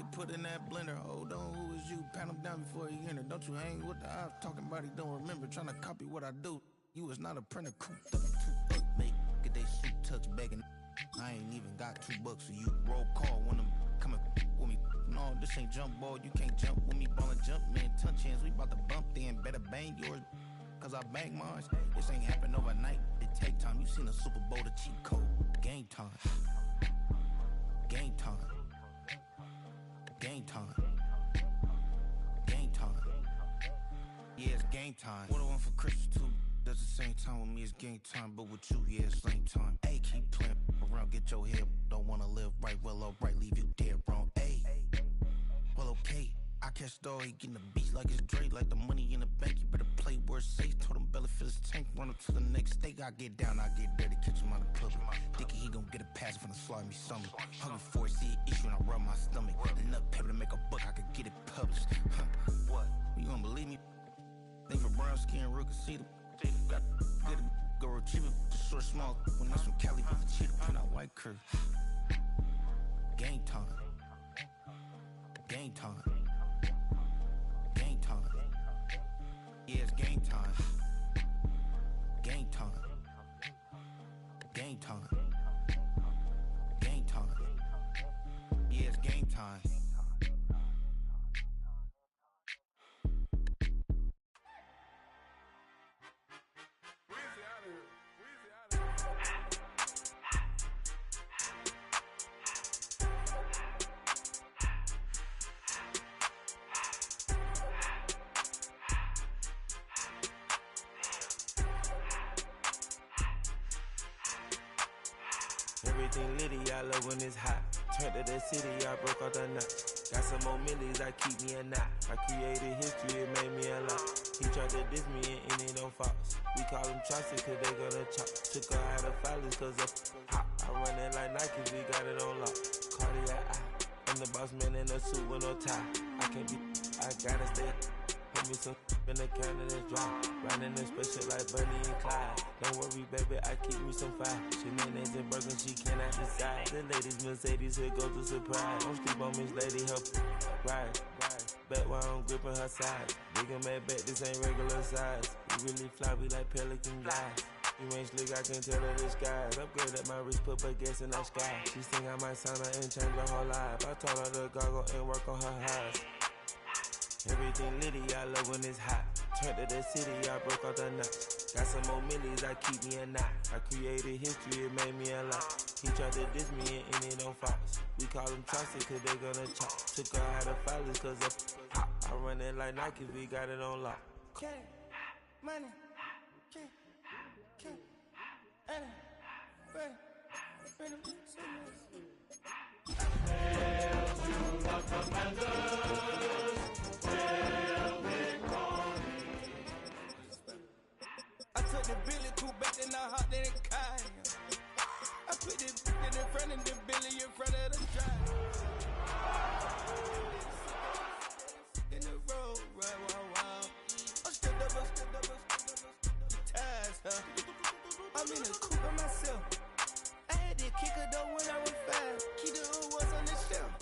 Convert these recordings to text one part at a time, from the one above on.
get put in that blender. Hold on, who is you? Pat him down before he enter. Don't you hang with the ops talking about he don't remember. Trying to copy what I do. You was not a printer. Cooped up and 2 bucks. Make get they suit touch begging. I ain't even got $2 for you. Roll call when I'm coming with me. No, this ain't jump ball. You can't jump with me. Ballin' jump, man. Touch hands. We bout to bump then. Better bang yours. Cause I bang mine. This ain't happen overnight. It take time. You seen a Super Bowl, the cheat code. Game time. Game time. Game time. Game time. Yeah, it's game time. What I want for Christmas too. That's the same time with me, it's game time. But with you, yeah, it's same time. Hey, keep playing around, get your head. Don't wanna live right, well, alright, leave you dead wrong. Hey, well, okay. I catch the dog, he getting the beats like it's Dre, like the money in the bank. You better play where it's safe. Told him belly fill his tank, run up to the next steak. I get down, I get dirty, catch him on the public. Thinking he gon' get a pass from the slide me something. Hungry for it, see an issue and I rub my stomach. Enough paper to make a book, I could get it published. What? You gonna believe me? Think for brown skin, real can see them. Got get it, go retrieve it, short small. When that's from Cali, but the cheetah print out white curve. Game time. Game time. Game time. Yeah, it's game time. Game time. Game time. Game time. Yeah, it's game time. Everything litty, I love when it's hot. Turned to the city, I broke out the nuts. Got some more millies, that keep me a knot. I created history, it made me a lot. He tried to diss me and it don't false. We call them chopsticks cause they gonna chop. Took her out of filers cause of hot. I run it like Nike, we got it on lock. Cardiac eye. I'm the boss man in a suit with no tie. I can't be, I gotta stay. Put me some in the can of this dry. Riding in special like Bunny and Clyde. Don't worry, baby, I keep me some fire. Shenanigans and burgers, she cannot decide. The ladies, Mercedes, here goes the surprise. Don't sleep on Miss Lady, help ride. Bet while I'm gripping her side. Big and mad bet, this ain't regular size. We really fly, we like pelican guys. You ain't slick, I can tell her the skies. Upgrade at my wrist, put baguettes in the sky. She think I might sign her and change her whole life. I told her to goggle and work on her highs. Everything litty, I love when it's hot. Turned to the city, I broke out the nuts. Got some more millies, I keep me a knot. I created history, it made me a lot. He tried to diss me and it don't false. We call them chopsticks cause they gonna chop. Took her out of filers cause of hot. I run it like Nike, we got it on lock. Okay, money, okay, okay, ready. I took the Billy cool back and I hopped in the car. I put the in front of the Billy in front of the drive. In the road, right, wow. I stepped up, the ties, huh? I'm in the coupe by myself. I had to kick her though when I was 5. Keep the hood was on the shelf.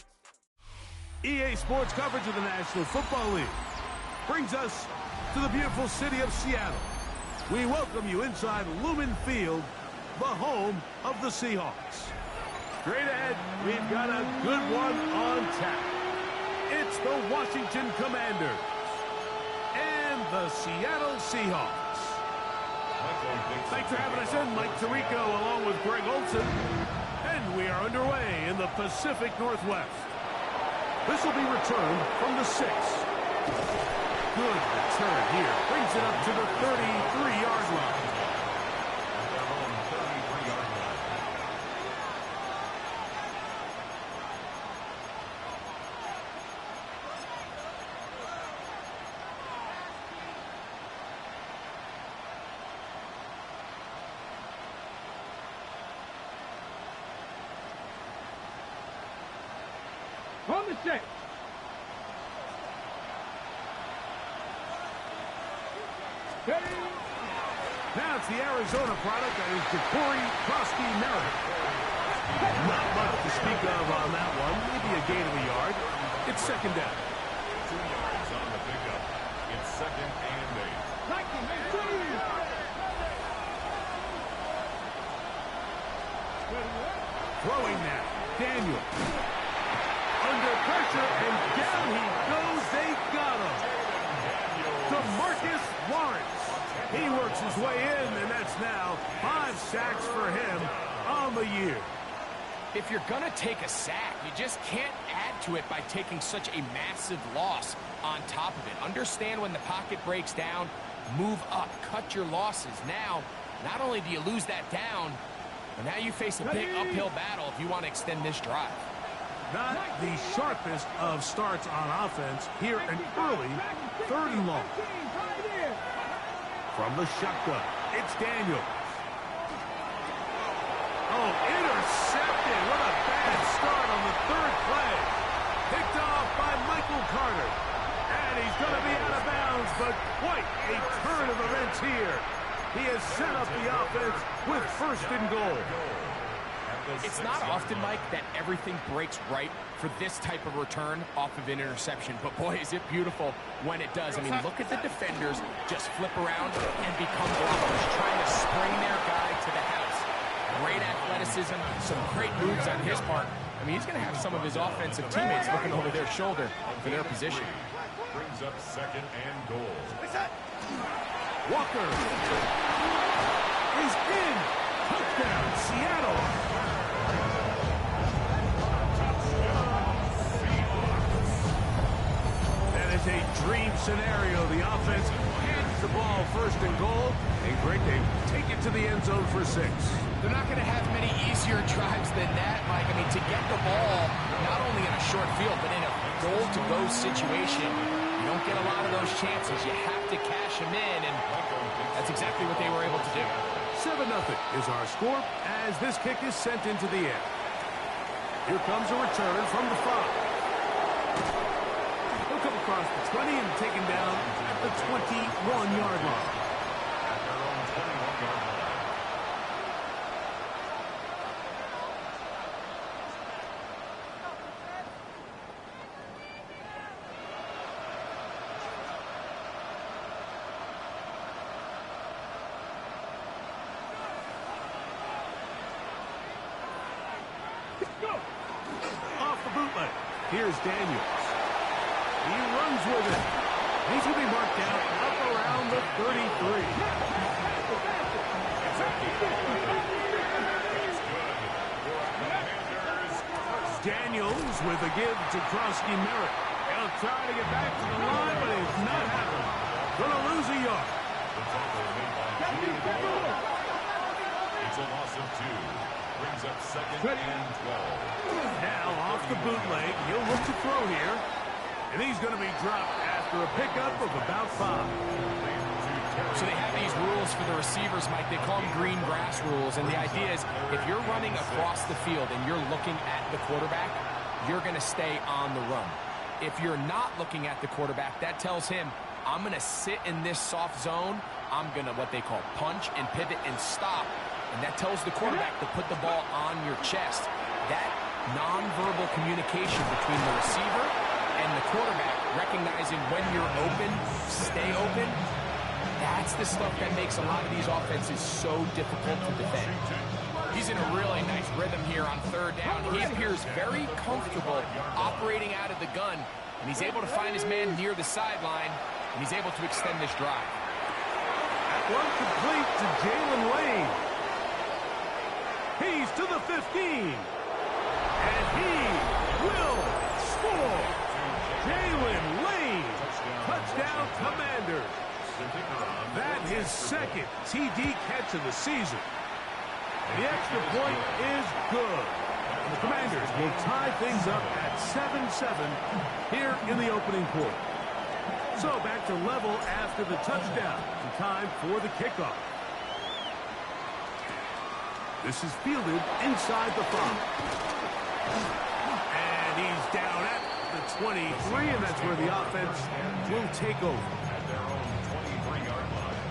EA Sports coverage of the National Football League brings us to the beautiful city of Seattle. We welcome you inside Lumen Field, the home of the Seahawks. Straight ahead, we've got a good one on tap. It's the Washington Commanders and the Seattle Seahawks. Thanks for having us in, Mike Tirico along with Greg Olson. And we are underway in the Pacific Northwest. This will be returned from the 6. Good return here. Brings it up to the 33-yard line. On the 6. Now it's the Arizona product that is Ja'Cory Krosky-Merritt. Not much to speak of on that one. Maybe a gain of a yard. It's second down. 2 yards on the pickup. It's 2nd and 8. Throwing now. Daniel. Under pressure, and down he goes. They got him. DeMarcus Lawrence. He works his way in, and that's now 5 sacks for him on the year. If you're going to take a sack, you just can't add to it by taking such a massive loss on top of it. Understand when the pocket breaks down, move up, cut your losses. Now, not only do you lose that down, but now you face a big uphill battle if you want to extend this drive. Not the sharpest of starts on offense. Here an early 3rd and long. From the shotgun, it's Daniel. Oh, intercepted. What a bad start on the 3rd play. Picked off by Michael Carter. And he's going to be out of bounds, but quite a turn of events here. He has set up the offense with 1st and goal. It's not often, Mike, that everything breaks right for this type of return off of an interception. But, boy, is it beautiful when it does. I mean, look at the defenders just flip around and become blockers, trying to spring their guy to the house. Great athleticism, some great moves on his part. I mean, he's going to have some of his offensive teammates looking over their shoulder for their position. Brings up 2nd and goal. Walker is in. Touchdown, Seattle. That is a dream scenario. The offense hands the ball 1st and goal. And great, they take it to the end zone for 6. They're not going to have many easier drives than that, Mike. I mean, to get the ball, not only in a short field, but in a goal-to-go situation, you don't get a lot of those chances. You have to cash them in, and that's exactly what they were able to do. 7-0 is our score as this kick is sent into the air. Here comes a return from the 5. He'll come across the 20 and taken down at the 21-yard line. Off the bootleg. Here's Daniels. He runs with it. He's going to be marked down up around the 33. Daniels with a give to Krosky Merritt. He'll try to get back to the line, but it's not happening. Going to lose a yard. It's a loss of 2. Brings up 2nd and 12. Now off the bootleg, he'll look to throw here. And he's going to be dropped after a pickup of about 5. So they have these rules for the receivers, Mike. They call them green grass rules. And the idea is if you're running across the field and you're looking at the quarterback, you're going to stay on the run. If you're not looking at the quarterback, that tells him, I'm going to sit in this soft zone. I'm going to what they call punch and pivot and stop. And that tells the quarterback to put the ball on your chest. That nonverbal communication between the receiver and the quarterback, recognizing when you're open, stay open, that's the stuff that makes a lot of these offenses so difficult to defend. He's in a really nice rhythm here on 3rd down. He appears very comfortable operating out of the gun, and he's able to find his man near the sideline, and he's able to extend this drive. That one complete to Jalen Lane. He's to the 15. And he will score. Jalen Lane. Touchdown, Commanders. That his 2nd TD catch of the season. The extra point is good. And the Commanders will tie things up at 7-7 here in the opening quarter. So back to level after the touchdown. Time for the kickoff. This is fielded inside the 5. And he's down at the 23, and that's where the offense will take over. At their own 23-yard line.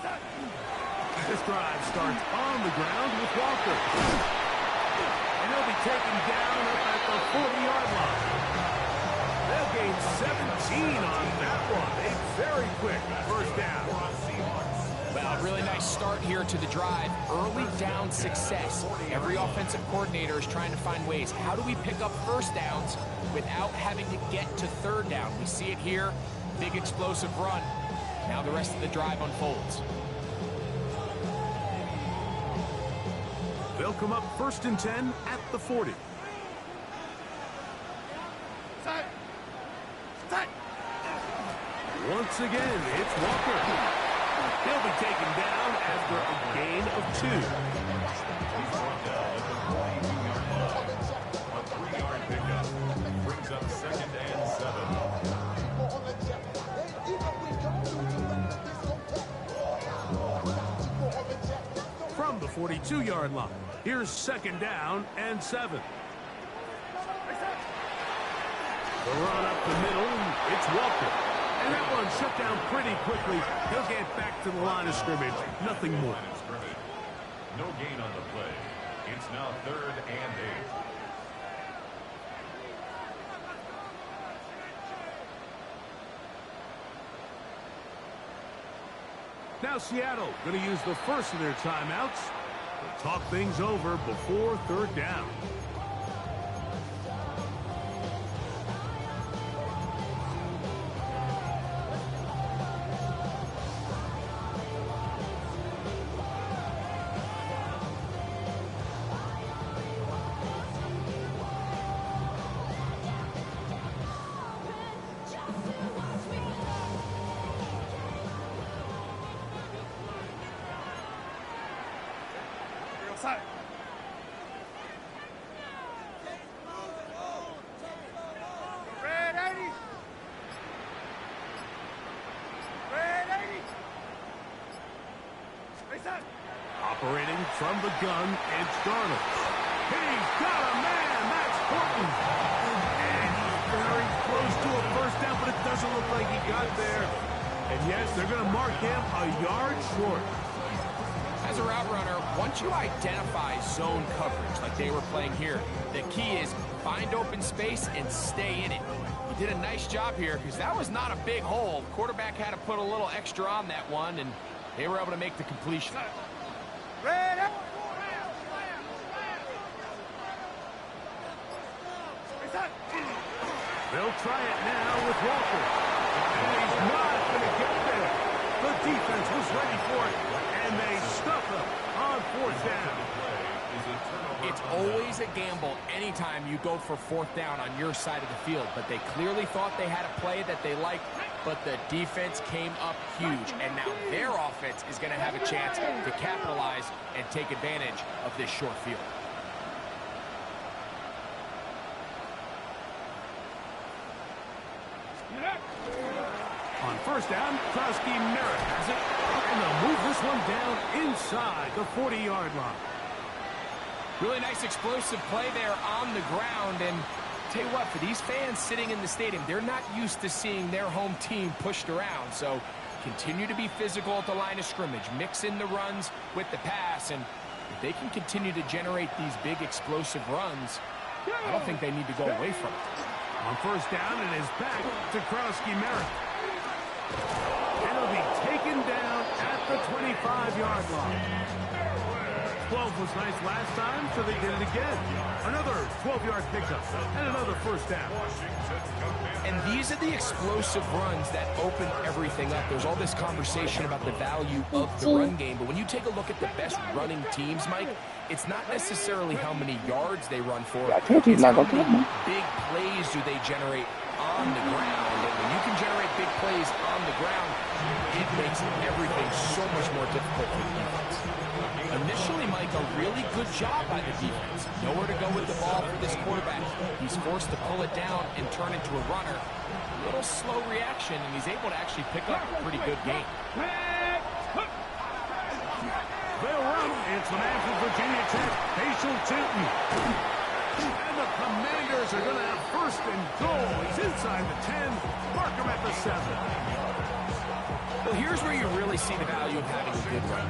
This drive starts on the ground with Walker. And he'll be taken down up at the 40-yard line. They'll gain 17 on that one. A very quick first down. Well, a really nice start here to the drive. Early down success. Every offensive coordinator is trying to find ways. How do we pick up first downs without having to get to third down? We see it here. Big explosive run. Now the rest of the drive unfolds. They'll come up 1st and 10 at the 40. Once again, it's Walker. He'll be taken down after a gain of 2. He's brought down at the 42-yard line. A 3-yard pickup brings up 2nd and 7. From the 42-yard line, here's 2nd down and 7. The run up the middle, it's Walker. And that one shut down pretty quickly. He'll get back to the line of scrimmage. Nothing more. No gain on the play. It's now 3rd and 8. Now Seattle going to use the first of their timeouts to talk things over before 3rd down. Operating from the gun, it's Darnold. He's got a man, that's Horton. And he's very close to a first down, but it doesn't look like he got there. And yes, they're going to mark him a yard short. As a route runner, once you identify zone coverage like they were playing here, the key is find open space and stay in it. He did a nice job here because that was not a big hole. The quarterback had to put a little extra on that one, and they were able to make the completion. They'll try it now with Walker. And he's not going to get there. The defense was ready for it, and they stuff him on 4th down. It's always a gamble anytime you go for 4th down on your side of the field, but they clearly thought they had a play that they liked, but the defense came up huge, and now their offense is going to have a chance to capitalize and take advantage of this short field. On 1st down, Keechy has it, and they'll move this one down inside the 40-yard line. Really nice explosive play there on the ground, and tell you what, for these fans sitting in the stadium, they're not used to seeing their home team pushed around, so continue to be physical at the line of scrimmage, mix in the runs with the pass, and if they can continue to generate these big explosive runs, I don't think they need to go away from it. On 1st down, it is back to Keechy. And he'll be taken down at the 25-yard line. 12 was nice last time, so they did it again. Another 12-yard pickup and another 1st down. And these are the explosive runs that open everything up. There's all this conversation about the value of the run game, but when you take a look at the best running teams, Mike, it's not necessarily how many yards they run for. It's how many big plays do they generate on the ground. And when you can generate big plays on the ground, it makes everything so much more difficult for the defense. Initially, Mike, a really good job by the defense. Nowhere to go with the ball for this quarterback. He's forced to pull it down and turn into a runner. A little slow reaction, and he's able to actually pick up a pretty good game. They'll run. It's the man from Virginia Tech, Facial Tinton. And the Commanders are going to have 1st and goal. He's inside the 10. Mark him at the 7. Well, here's where you really see the value of having a good run.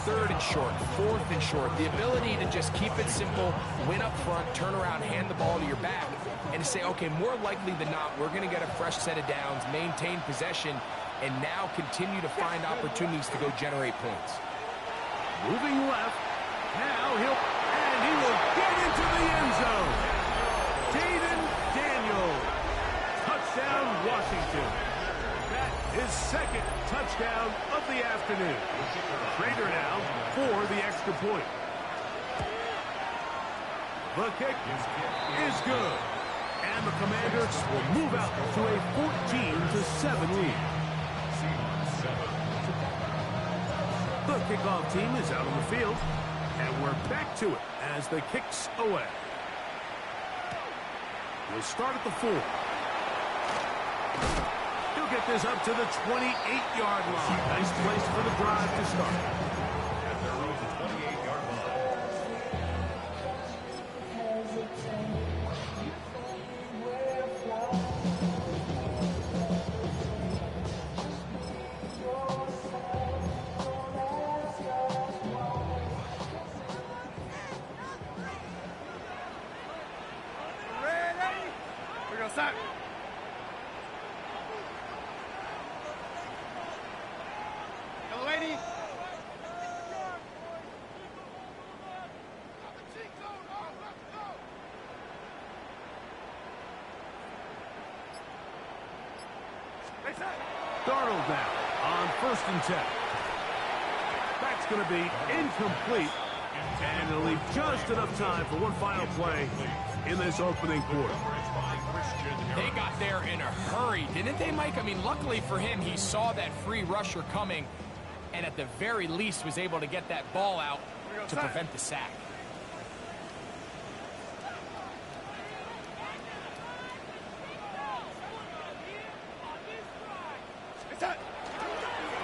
Third and short, fourth and short, the ability to just keep it simple, win up front, turn around, hand the ball to your back, and to say, okay, more likely than not, we're going to get a fresh set of downs, maintain possession, and now continue to find opportunities to go generate points. Moving left. Now he will get into the end zone. Jaden Daniels. Touchdown, Washington. That is second touchdown of the afternoon. Trader now for the extra point. The kick is good. And the Commanders will move out to a 14-7 lead. The kickoff team is out on the field, and we're back to it as the kick's away. We'll start at the 4. He'll get this up to the 28-yard line. Nice place for the drive to start. At their own 28-yard line. We're going to start. Yellow 80. Darnold now on 1st and 10. That's going to be incomplete, and it'll leave just enough time for one final play in this opening quarter. They got there in a hurry, didn't they, Mike? I mean, luckily for him, he saw that free rusher coming, and at the very least was able to get that ball out to prevent the sack.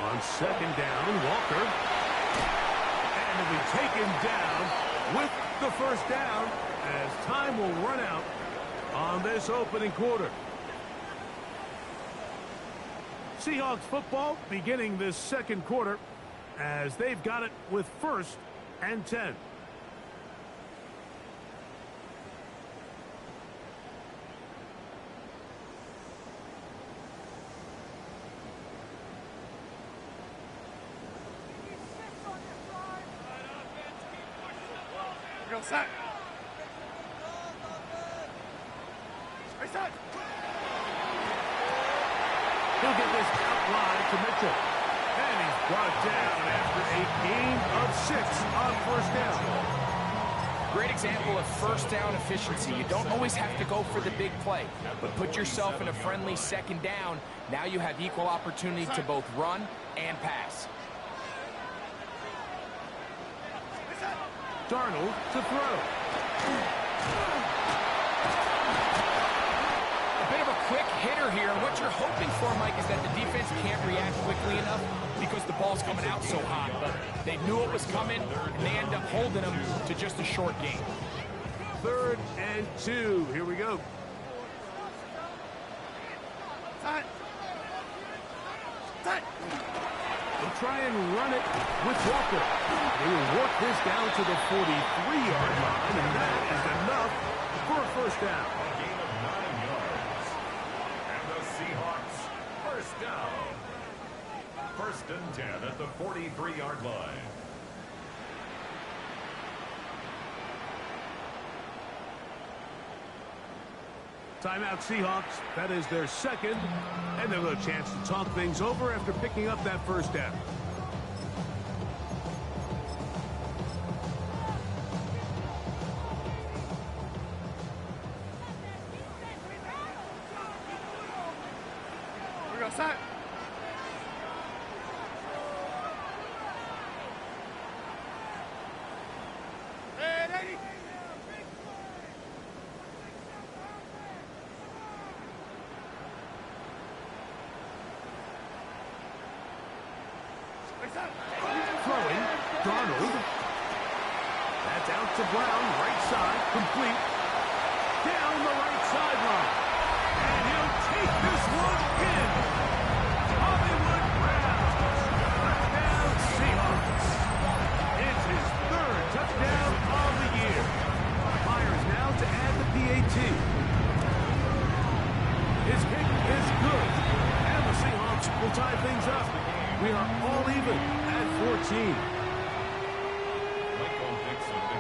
On 2nd down, Walker. And he'll be taken down with the first down as time will run out on this opening quarter. Seahawks football beginning this second quarter as they've got it with 1st and 10. We're going to start. He'll get this out wide to Mitchell. And he's brought down after a gain of 6 on 1st down. Great example of first down efficiency. You don't always have to go for the big play, but put yourself in a friendly 2nd down. Now you have equal opportunity to both run and pass. Darnold to throw. A bit of a quick hitter here. And what you're hoping for, Mike, is that the defense can't react quickly enough because the ball's coming out so hot. But they knew it was coming, and they end up holding them to just a short gain. 3rd and 2. Here we go. They'll try and run it with Walker. They will work this down to the 43-yard line, and that is enough for a first down. A gain of 9 yards. And the Seahawks, first down. 1st and 10 at the 43-yard line. Timeout Seahawks. That is their 2nd, and they'll have a chance to talk things over after picking up that first down. We're going to start. Throwing, Darnold. That's out to Brown, right side, complete. Down the right sideline. And he'll take this one in. Hollywood Brown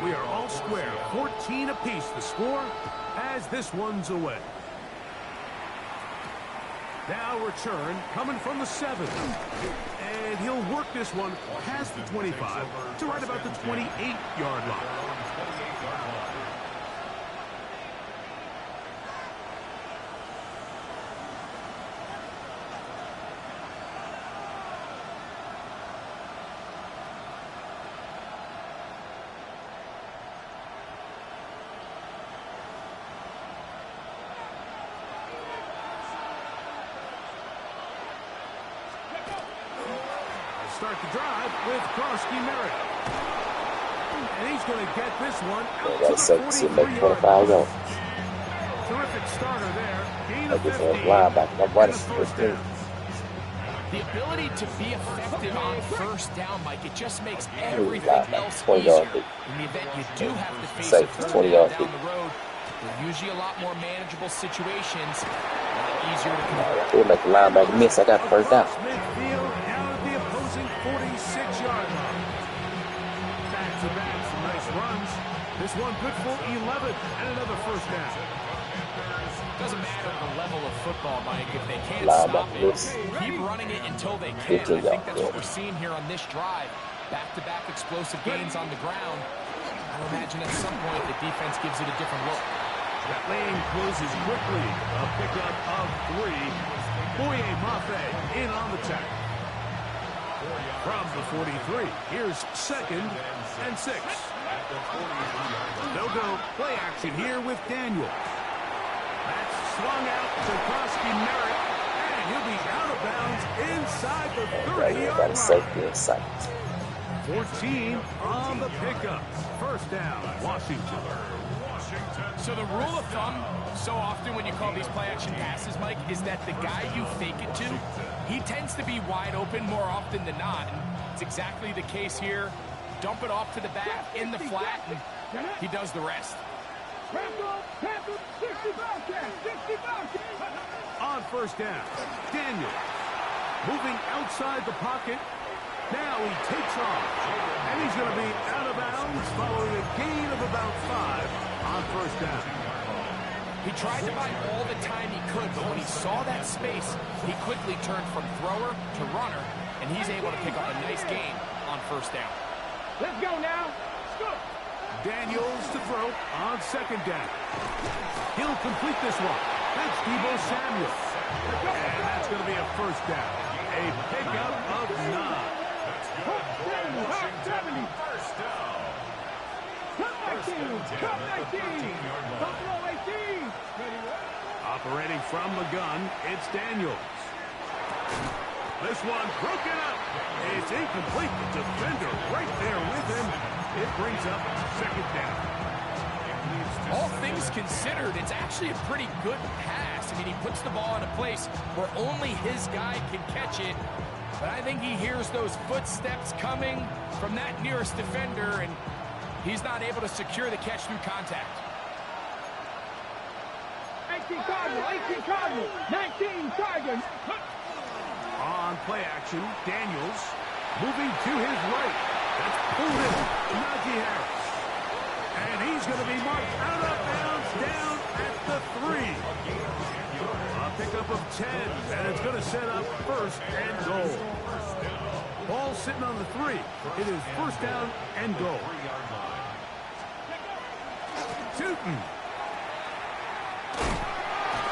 We are all square, 14 apiece the score as this one's away. Now return coming from the 7. And he'll work this one past the 25 to right about the 28-yard line. Start the drive with Krosky Merritt. And he's going to get this one out to the 43-yard line. Terrific starter there. Gain of 15. And the first down. The ability to be effective on first down, Mike, it just makes everything else easier. In the event you do have to face a third down down the road, they're usually a lot more manageable situations, a lot easier to convert. They make the linebacker miss. I got first down. 46-yard line. Back-to-back, some nice runs. This one good for 11 and another first down. Doesn't matter the level of football, Mike. If they can't stop it, keep running it until they can. I think that's what we're seeing here on this drive. Back-to-back explosive gains on the ground. I imagine at some point the defense gives it a different look. That lane closes quickly. A pickup of 3. Boye Mafe in on the tackle. From the 43, here's 2nd and 6. They'll go play action here with Daniel. That's swung out to Krosky Merritt, and he'll be out of bounds inside the 30-yard line. 14 on the pickup. First down, Washington. So the rule of thumb, so often when you call these play-action passes, Mike, is that the guy you fake it to, he tends to be wide open more often than not. And it's exactly the case here. Dump it off to the back in the flat, and he does the rest. On first down, Daniel moving outside the pocket. Now he takes off, and he's going to be out of bounds following a gain of about 5 on first down. He tried to buy all the time he could, but when he saw that space, he quickly turned from thrower to runner, and he's able to pick up a nice gain on first down. Let's go now. Let's go. Daniels to throw on second down. He'll complete this one. That's Deebo Samuel. And that's going to be a first down. A pickup of 9. First down. Operating from the gun, it's Daniels. This one broken up. It's incomplete. The defender right there with him. It brings up 2nd down. All things considered, it's actually a pretty good pass. I mean, he puts the ball in a place where only his guy can catch it. But I think he hears those footsteps coming from that nearest defender, and he's not able to secure the catch through contact. 18 Cardinal, 19 Tigers. On play action, Daniels moving to his right. That's pulled in Najee Harris. And he's going to be marked out of bounds down at the 3. A pickup of 10, and it's going to set up 1st and goal. Ball sitting on the 3. It is 1st down and goal. Tootin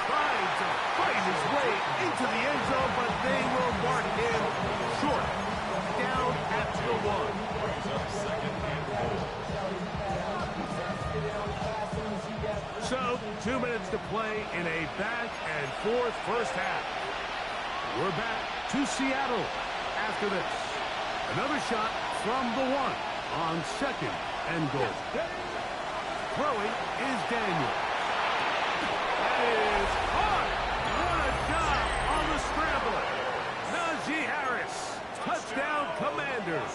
trying to fight his way into the end zone, but they will mark him short. Down at the 1. So, 2 minutes to play in a back-and-forth first half. We're back to Seattle after this. Another shot from the 1 on 2nd and goal. Throwing is Daniel. That is hard. What a job on the scrambler. Najee Harris. Touchdown, Commanders.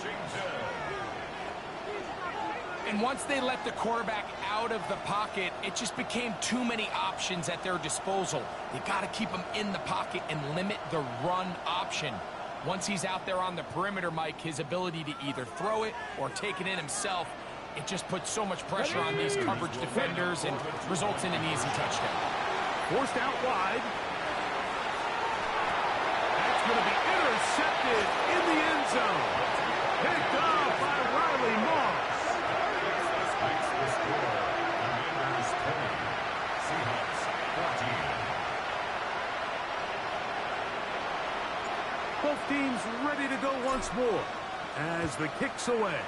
And once they let the quarterback out of the pocket, it just became too many options at their disposal. They got to keep him in the pocket and limit the run option. Once he's out there on the perimeter, Mike, his ability to either throw it or take it in himself, it just puts so much pressure on these coverage defenders and results in an easy touchdown. Forced out wide. That's going to be intercepted in the end zone. Picked off by Riley Moss. Makes the score. Commanders 20. Seahawks 14. Both teams ready to go once more as the kick's away.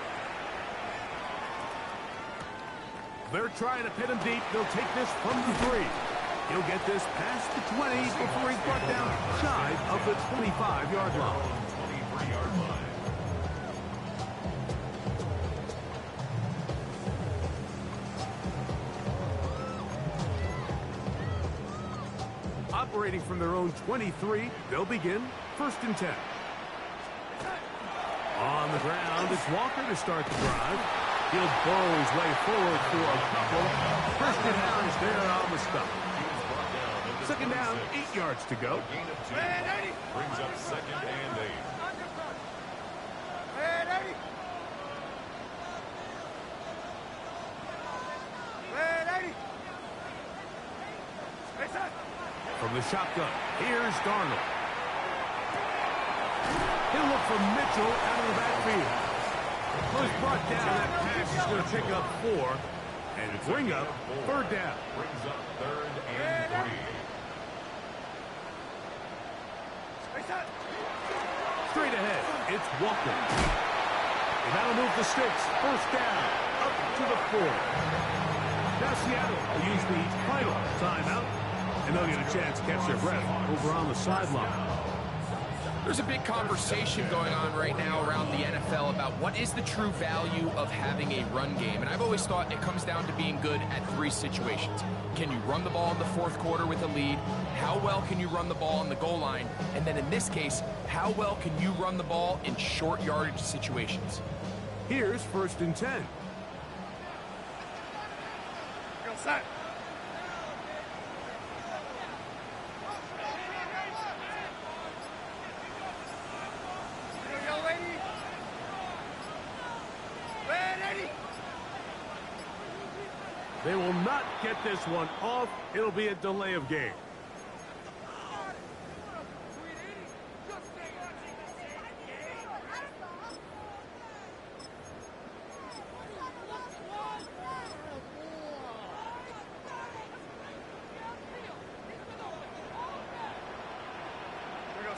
They're trying to pin him deep. They'll take this from the 3. He'll get this past the 20 before he's brought down shy of the 25-yard line. 23-yard line. Operating from their own 23, they'll begin 1st and 10. On the ground, it's Walker to start the drive. He'll burrow his way forward for a couple. 1st and 9 is there on the stop. 2nd down, 8 yards to go. Gain of 2. Brings up 2nd and 8. From the shotgun, here's Darnold. He'll look for Mitchell out of the backfield. First brought down, that pass is going to pick up 4 and bring up 3rd down. Brings up 3rd and 3. Straight ahead, it's Walker. And that'll move the sticks. 1st down, up to the 4. Now Seattle will use the final timeout, and they'll get a chance to catch their breath over on the sideline. There's a big conversation going on right now around the NFL about what is the true value of having a run game. And I've always thought it comes down to being good at 3 situations. Can you run the ball in the 4th quarter with a lead? How well can you run the ball on the goal line? And then in this case, how well can you run the ball in short yardage situations? Here's 1st and 10. Go set. They will not get this one off. It'll be a delay of game.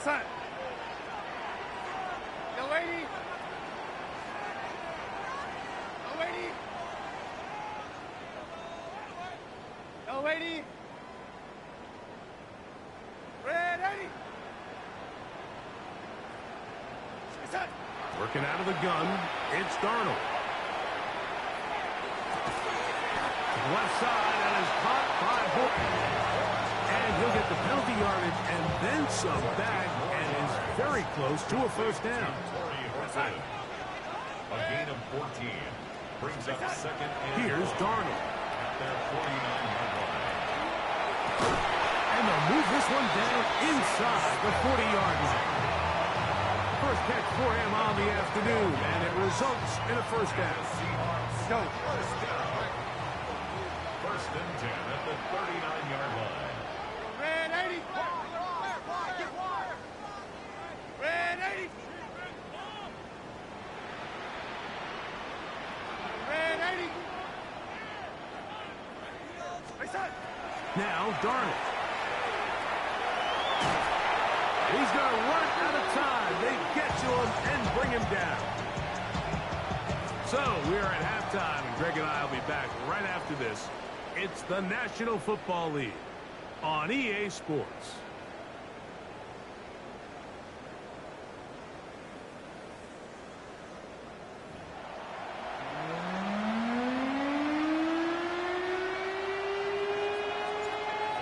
Set. Yo, lady. Yo, lady. Yo, lady. Ready. Set. Working out of the gun, it's Darnold. Left side and is caught by Hook. And he'll get the penalty yardage and then some back and is very close to a 1st down. A gain of 14. Brings up 2nd and Here's 4. Darnold. At their 49-yard line. And they'll move this one down inside the 40-yard line. First catch for him on the afternoon, and it results in a 1st down. Seahawks go. 1st down. 1st and 10 at the 39-yard line. Red 80. Red 80. Red 80. Now Darnold. He's going to run out of time. They get to him and bring him down. So we're at halftime, and Greg and I will be back right after this. It's the National Football League on EA Sports.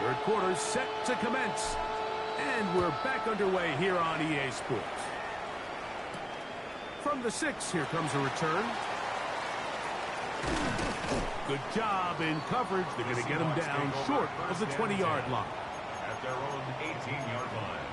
Third quarter set to commence. And we're back underway here on EA Sports. From the 6, here comes a return. Good job in coverage. They're going to get him down short of the 20-yard line. At their own 18-yard line.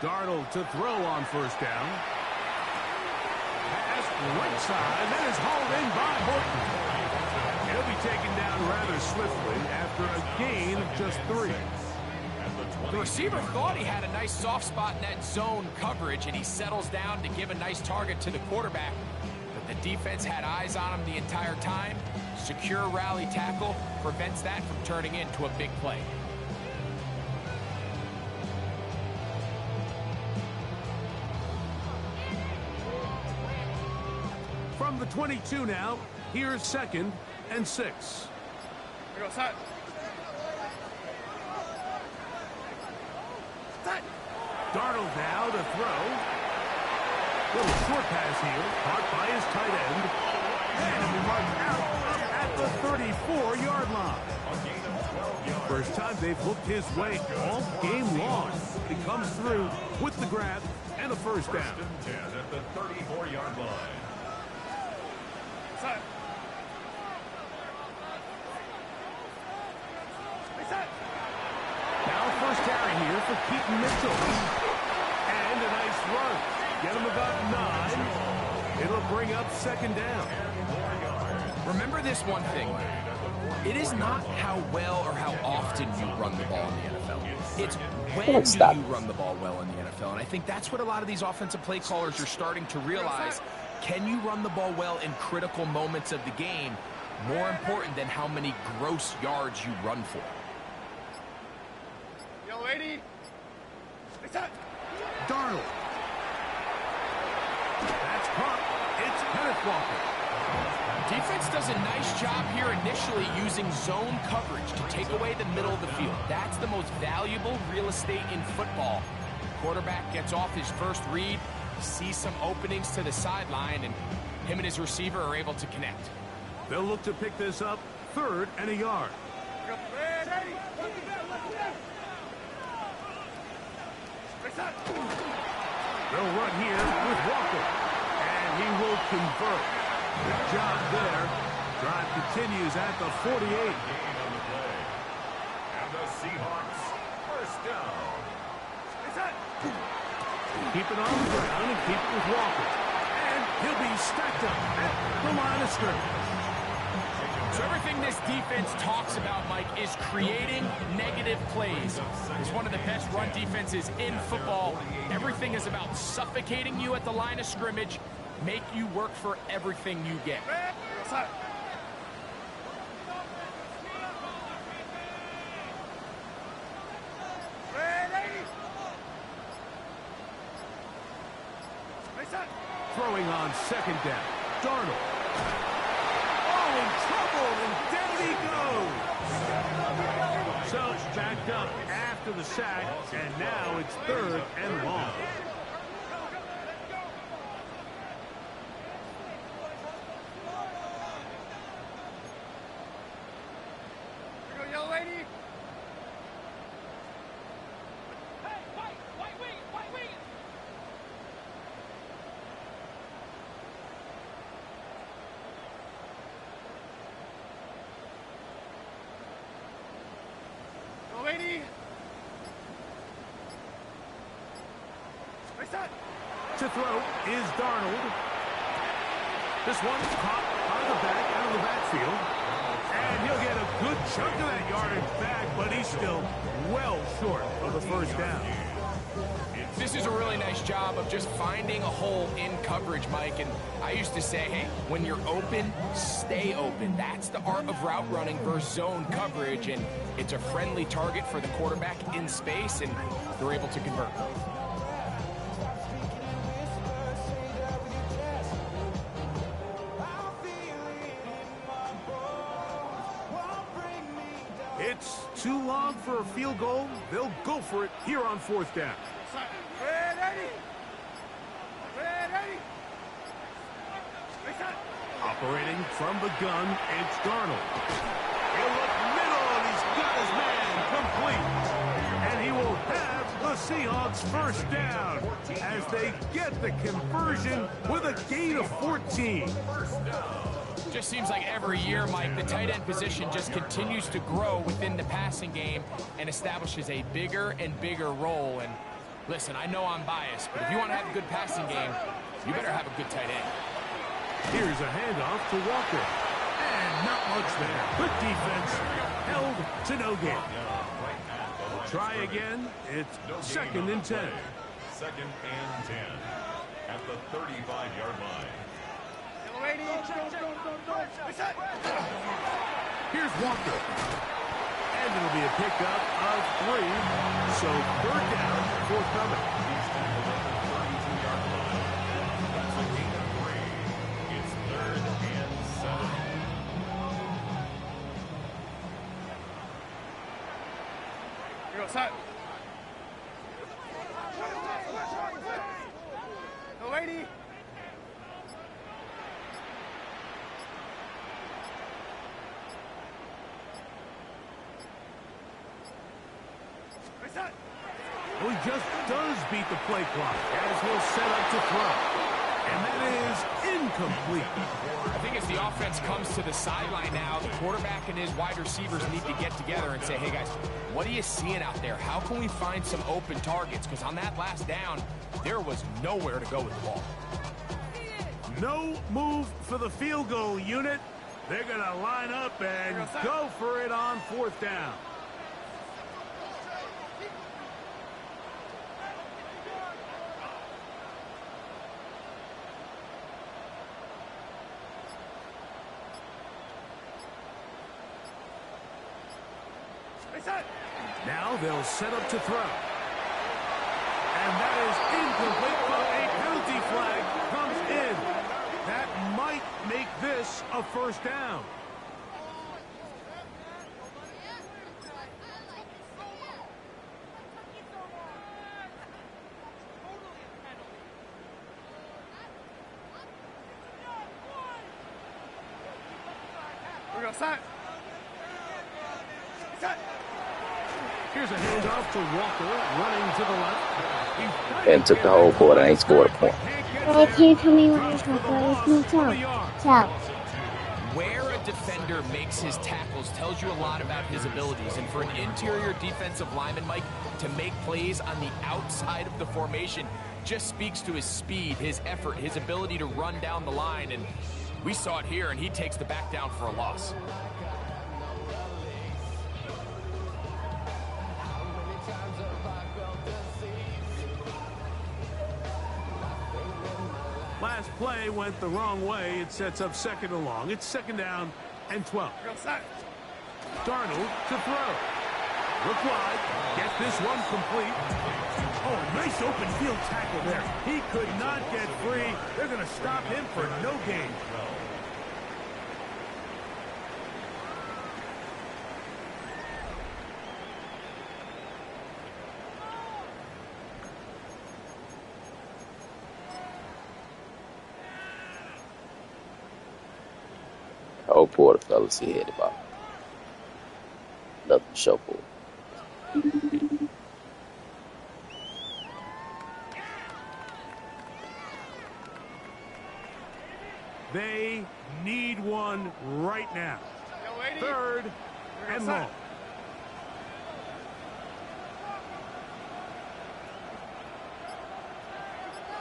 Darnold to throw on first down. Pass right side. That is hauled in by Horton. He'll be taken down rather swiftly after a gain of just 3. The receiver thought he had a nice soft spot in that zone coverage, and he settles down to give a nice target to the quarterback. But the defense had eyes on him the entire time. Secure rally tackle prevents that from turning into a big play. From the 22 now, here's 2nd and 6. Here goes, set. Set. Darnold now to throw. Little short pass here, caught by his tight end. And he marked out up at the 34-yard line. First time they've looked his way all game long. He comes through with the grab and a first down. 1st and 10 at the 34-yard line. Set. Set. Now first carry here for Keaton Mitchell. And a nice run. Get him about 9. It'll bring up 2nd down. Remember this one thing. It is not how well or how often you run the ball in the NFL. It's when do you run the ball well in the NFL. And I think that's what a lot of these offensive play callers are starting to realize. Can you run the ball well in critical moments of the game? More important than how many gross yards you run for. Yo, 80. Set. Darnold. That's caught. It's Kenneth Walker. Defense does a nice job here initially using zone coverage to take away the middle of the field. That's the most valuable real estate in football. Quarterback gets off his first read, sees some openings to the sideline, and him and his receiver are able to connect. They'll look to pick this up 3rd and a yard. Red 80. Set. They'll run here with Walker. And he will convert. Good job there. Drive continues at the 48. Gain on the play. And the Seahawks, 1st down. Set. Keep it on the ground and keep it with Walker. And he'll be stacked up at the line of scrimmage. So everything this defense talks about, Mike, is creating negative plays. It's one of the best run defenses in football. Everything is about suffocating you at the line of scrimmage, make you work for everything you get. Set. Red 80. Set. Throwing on 2nd down. Darnold. Oh, in trouble, and down he goes. So backed up after the sack, and now it's 3rd and long. Here go, yo, 80. Go, 80. Set. To throw is Darnold. This one's caught by the back out of the backfield. And he'll get a good chunk of that yardage back, but he's still well short of the first down. This is a really nice job of just finding a hole in coverage, Mike. And I used to say, hey, when you're open, stay open. That's the art of route running versus zone coverage. And it's a friendly target for the quarterback in space, and they're able to convert. It's too long for a field goal. They'll go for it here on 4th down. Red 80. Red 80. Set. Operating from the gun, it's Darnold. He'll look middle, and he's got his man complete. And he will have the Seahawks first down as they get the conversion with a gain of 14. Just seems like every year, Mike, the tight end position just continues to grow within the passing game and establishes a bigger and bigger role. And Listen, I know I'm biased, but if you want to have a good passing game, you better have a good tight end. Here's a handoff to Walker. And not much there. Good defense. Held to no gain. Try again. It's 2nd and 10. 2nd and 10 at the 35-yard line. Here's Walker. And it'll be a pickup of 3. So 3rd down forthcoming. He's tackled at the 32-yard line. That's a gain of 3. It's 3rd and 7. Here goes set. No lady. Well, he just does beat the play clock as he'll set up to throw. And that is incomplete. I think as the offense comes to the sideline now, the quarterback and his wide receivers need to get together and say, hey, guys, what are you seeing out there? How can we find some open targets? Because on that last down, there was nowhere to go with the ball. No move for the field goal unit. They're going to line up and go for it on 4th down. Now they'll set up to throw. And that is incomplete, but a penalty flag comes in. That might make this a 1st down. We're going set. Set. Here's a handoff to Walker, running to the left. And took the whole quarter and ain't scored a point. Can you tell me what your score is? Tell. Where a defender makes his tackles tells you a lot about his abilities. And for an interior defensive lineman, Mike, to make plays on the outside of the formation just speaks to his speed, his effort, his ability to run down the line. And we saw it here, and he takes the back down for a loss. Last play went the wrong way. It sets up 2nd and long. It's 2nd down and 12. Darnold to throw. Look wide. Get this one complete. Oh, nice open field tackle there. He could not get free. They're going to stop him for no gain. Oh, poor fellas, he had about nothing to show for it. They need one right now. 3rd and long.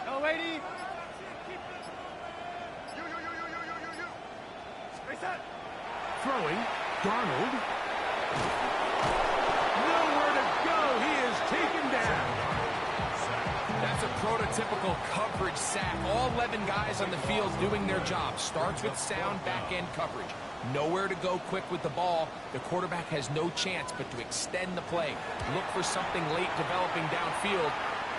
No lady. Throwing, Darnold. Nowhere to go. He is taken down. That's a prototypical coverage sack. All 11 guys on the field doing their job. Starts with sound back-end coverage. Nowhere to go quick with the ball. The quarterback has no chance but to extend the play. Look for something late developing downfield.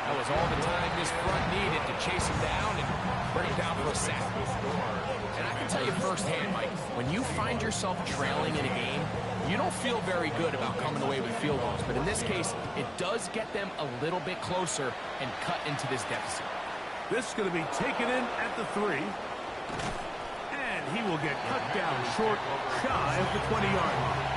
That was all the time this front needed to chase him down and bring him down for a sack. And I can tell you firsthand, Mike, when you find yourself trailing in a game, you don't feel very good about coming away with field goals. But in this case, it does get them a little bit closer and cut into this deficit. This is going to be taken in at the 3. And he will get cut down short, shy of the 20-yard line.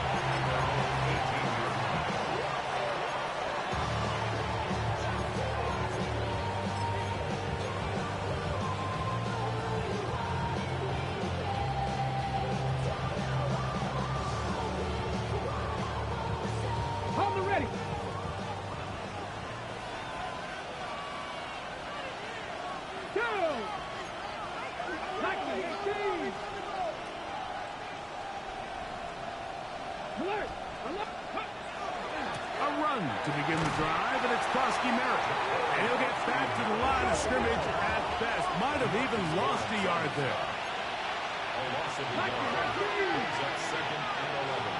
A run to begin the drive, and it's Keechy. And he'll get back to the line of scrimmage at best. Might have even lost a yard there. A loss of a yard. Brings up 2nd and 11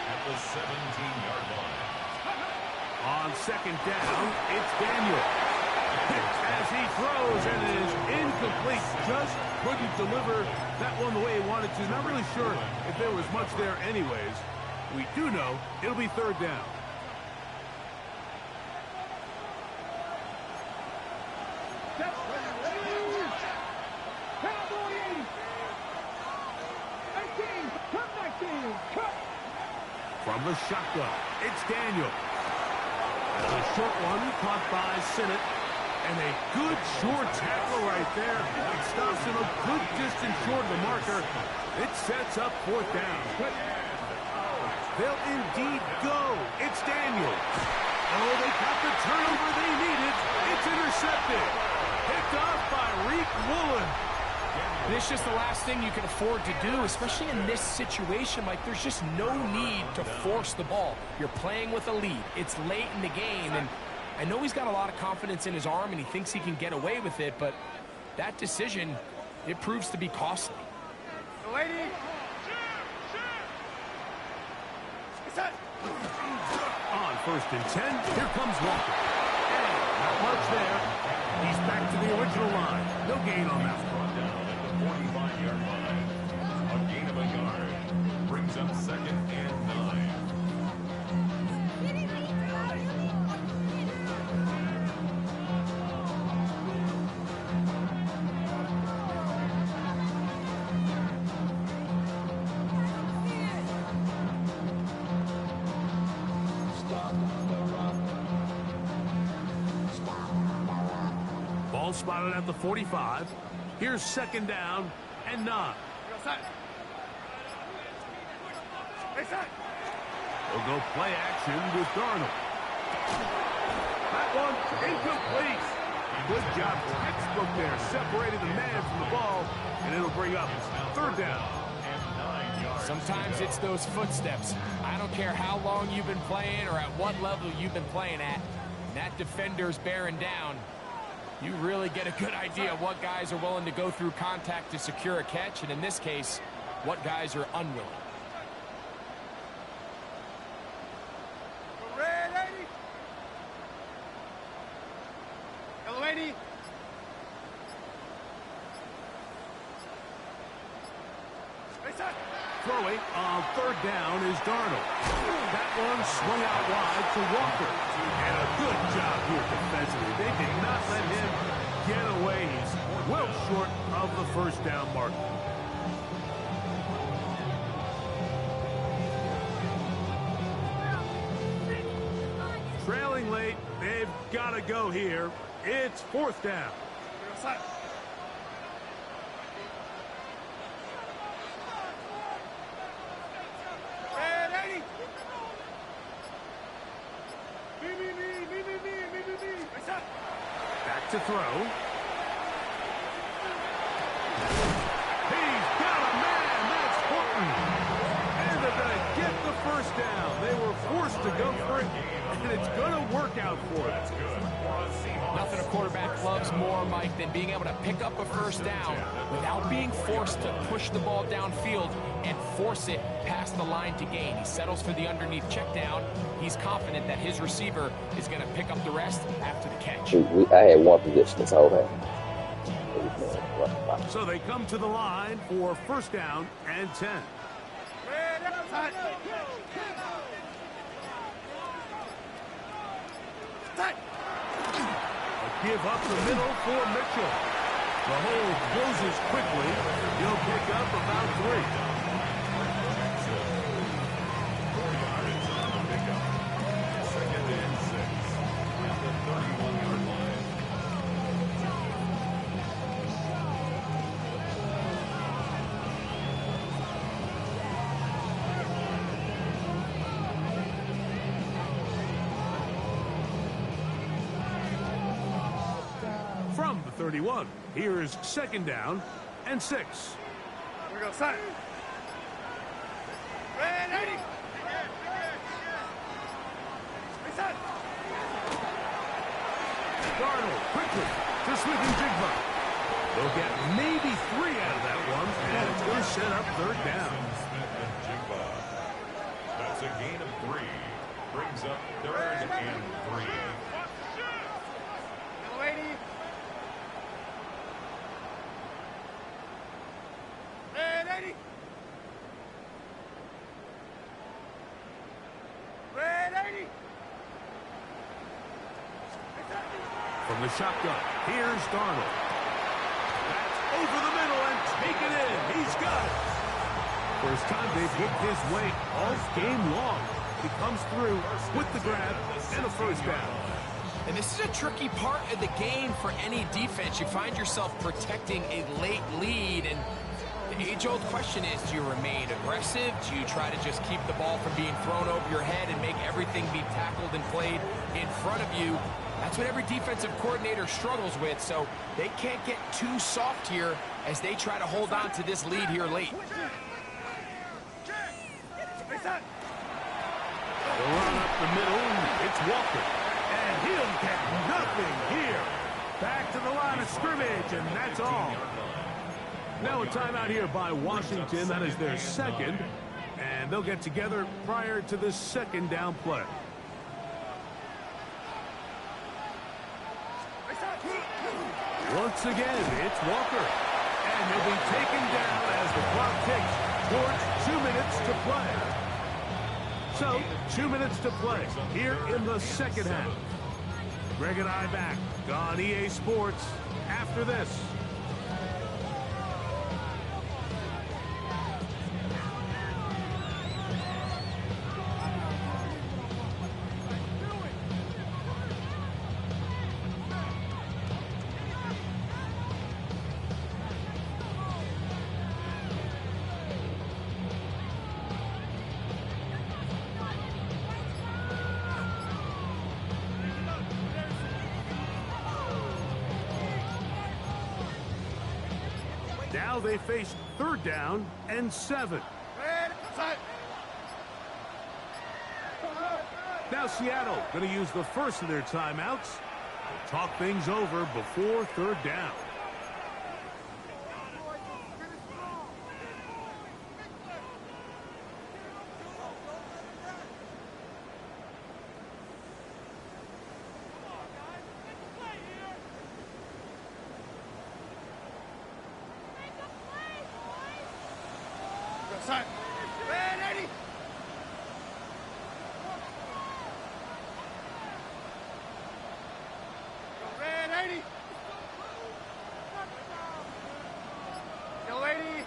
at the 17-yard line. On 2nd down, it's Daniel. As he throws, and it is incomplete. Just couldn't deliver that one the way he wanted to. Not really sure if there was much there anyways. We do know it'll be 3rd down. From the shotgun, it's Daniel. A short one caught by Sinnott. And a good short tackle right there. It stops him a good distance short of the marker. It sets up 4th down. They'll indeed go. It's Daniel. Oh, they got the turnover they needed. It's intercepted. Picked off by Reek Woolen. And it's just the last thing you can afford to do, especially in this situation. Like, there's just no need to force the ball. You're playing with a lead. It's late in the game, and I know he's got a lot of confidence in his arm, and he thinks he can get away with it, but that decision, it proves to be costly. Lady. On 1st and 10, here comes Walker. And not much there. He's back to the original line. No gain on that one. Down at the 45-yard line. A gain of a yard. Brings up 2nd and 9. Ball spotted at the 45. Here's 2nd down and 9. We'll go play action with Darnold. That one incomplete. Good job, textbook there. Separated the man from the ball, and it'll bring up 3rd down. Sometimes it's those footsteps. I don't care how long you've been playing or at what level you've been playing at. And that defender's bearing down. You really get a good idea of what guys are willing to go through contact to secure a catch, and in this case, what guys are unwilling. Ready. Lady. Throwing on 3rd down is Darnold. That one swung out wide to Walker. And a good job here defensively. They did not let him get away. He's well short of the 1st down mark. Trailing late, they've got to go here. It's 4th down. Back to throw. He's got a man. That's Horton. And they're going to get the 1st down. They were forced to go for it, and it's going to work out for them. Nothing a quarterback loves more, Mike, than being able to pick up a 1st down without being forced to push the ball downfield and force it past the line to gain. He settles for the underneath check down. He's confident that his receiver is going to pick up the rest after the catch. I had one position this whole game. So they come to the line for 1st down and 10. A give up the middle for Mitchell. The hole closes quickly. He'll pick up about 3. From the 31, here's second down and 6. Here we go, son. Ready. Reset. Darnold quickly to Smith and Jigba. They'll get maybe 3 out of that one, and it's going to set up third down. Smith and Jigba. That's a gain of 3. Brings up 3rd and 3. Lady. Ready. Ready. From the shotgun, here's Darnold. That's over the middle and taken in. He's got it. First time they've looked his way all game long. He comes through with the grab and a first down. And this is a tricky part of the game for any defense. You find yourself protecting a late lead, and the age-old question is, do you remain aggressive? Do you try to just keep the ball from being thrown over your head and make everything be tackled and played in front of you? That's what every defensive coordinator struggles with, so they can't get too soft here as they try to hold on to this lead here late. They'll run up the middle. It's Walker. And he'll get nothing here. Back to the line of scrimmage, and that's all. Now a timeout here by Washington. That is their second. And they'll get together prior to the second down play. Once again, it's Walker. And he'll be taken down as the clock ticks towards 2 minutes to play. So, 2 minutes to play here in the second half. Greg and I back on EA Sports after this. Now they face third down and 7. Now Seattle going to use the first of their timeouts. They'll talk things over before third down. Ready. Ready. Go, lady.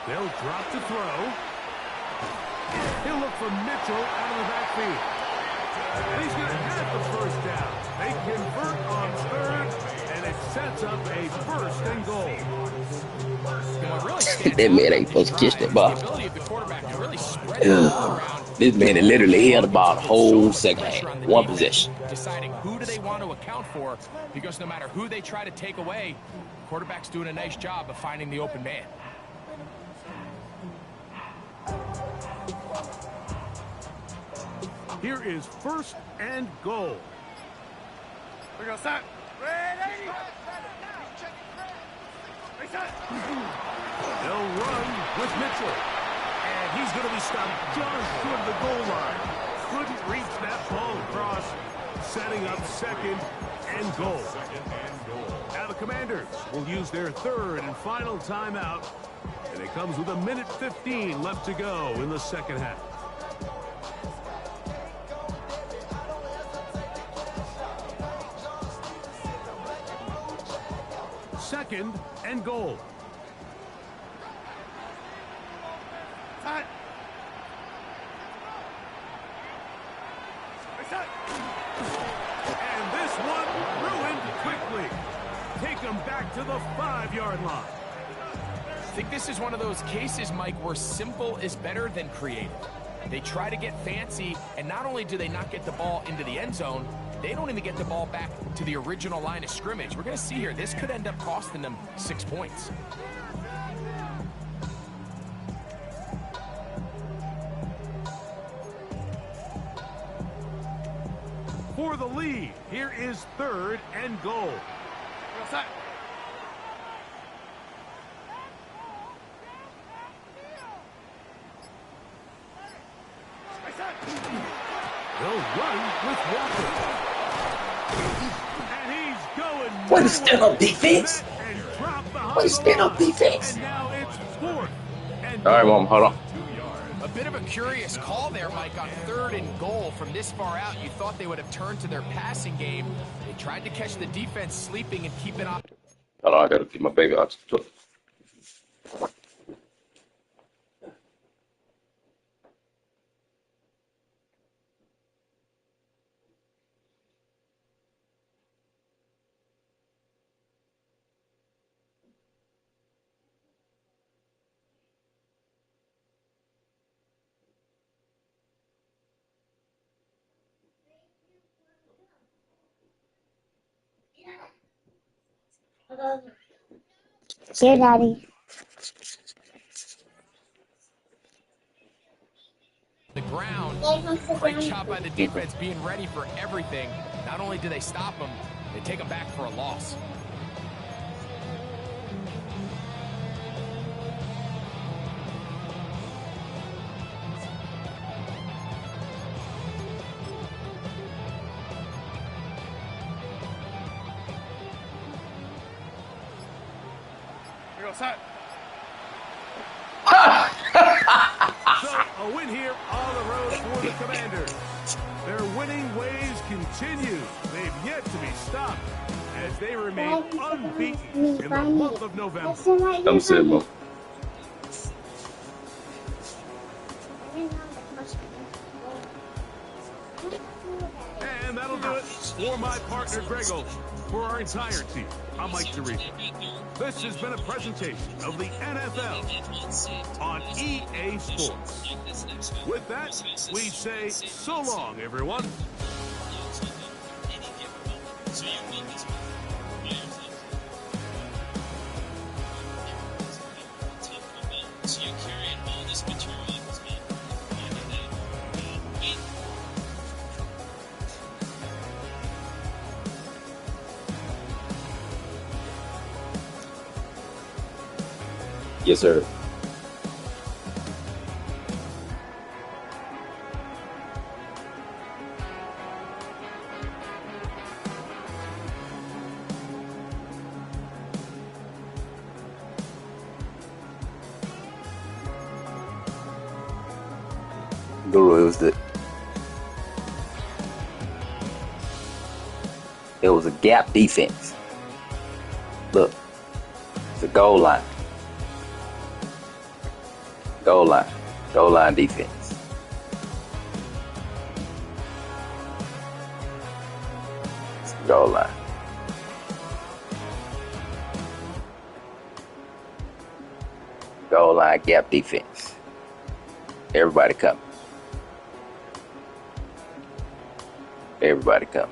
They'll drop to throw. He'll look for Mitchell out of the backfield. And he's going to have the first down. They convert on third, and it sets up a first and goal. That man ain't supposed to catch that ball. This man had literally held the ball the whole second half. One possession. Deciding who do they want to account for, because no matter who they try to take away, the quarterback's doing a nice job of finding the open man. Here is first and goal. We go, start. Ready. They'll run with Mitchell. And he's going to be stopped just short of the goal line. Couldn't reach that ball across, setting up second and goal. Now the Commanders will use their third and final timeout. And it comes with 1:15 left to go in the second half. Second and goal. Time. And this one ruined quickly. Take them back to the 5-yard line. I think this is one of those cases, Mike, where simple is better than creative. They try to get fancy, and not only do they not get the ball into the end zone, they don't even get the ball back to the original line of scrimmage. We're going to see here, this could end up costing them 6 points. For the lead, here is 3rd and goal. They'll run with Walker. And he's going. What is stand-up defense? What is stand-up defense? And now it's 4th. All right, Mom, hold on. A bit of a curious call there, Mike, on 3rd and goal from this far out. You thought they would have turned to their passing game. They tried to catch the defense sleeping and keep it up. Hold on, I gotta keep my baby out. Here, Daddy. The ground, great job by the defense being ready for everything. Not only do they stop them, they take them back for a loss. Here goes that. So, a win here on the road for the Commanders. Their winning ways continue. They've yet to be stopped as they remain unbeaten in the month of November. I'm saying, Mom. And that'll do it for my partner, Grego. For our entire team, I'm Mike DeRito. This has been a presentation of the NFL on EA Sports. With that, we say so long, everyone. Yes, sir. Guru, it was a gap defense. Look, it's a goal line. Goal line defense. It's the goal line. Goal line gap defense. Everybody come. Everybody come.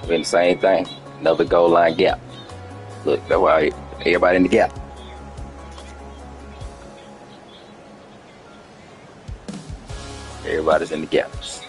We're in the same thing. Another goal line gap. Look, that's why everybody in the gap. Everybody's in the gaps.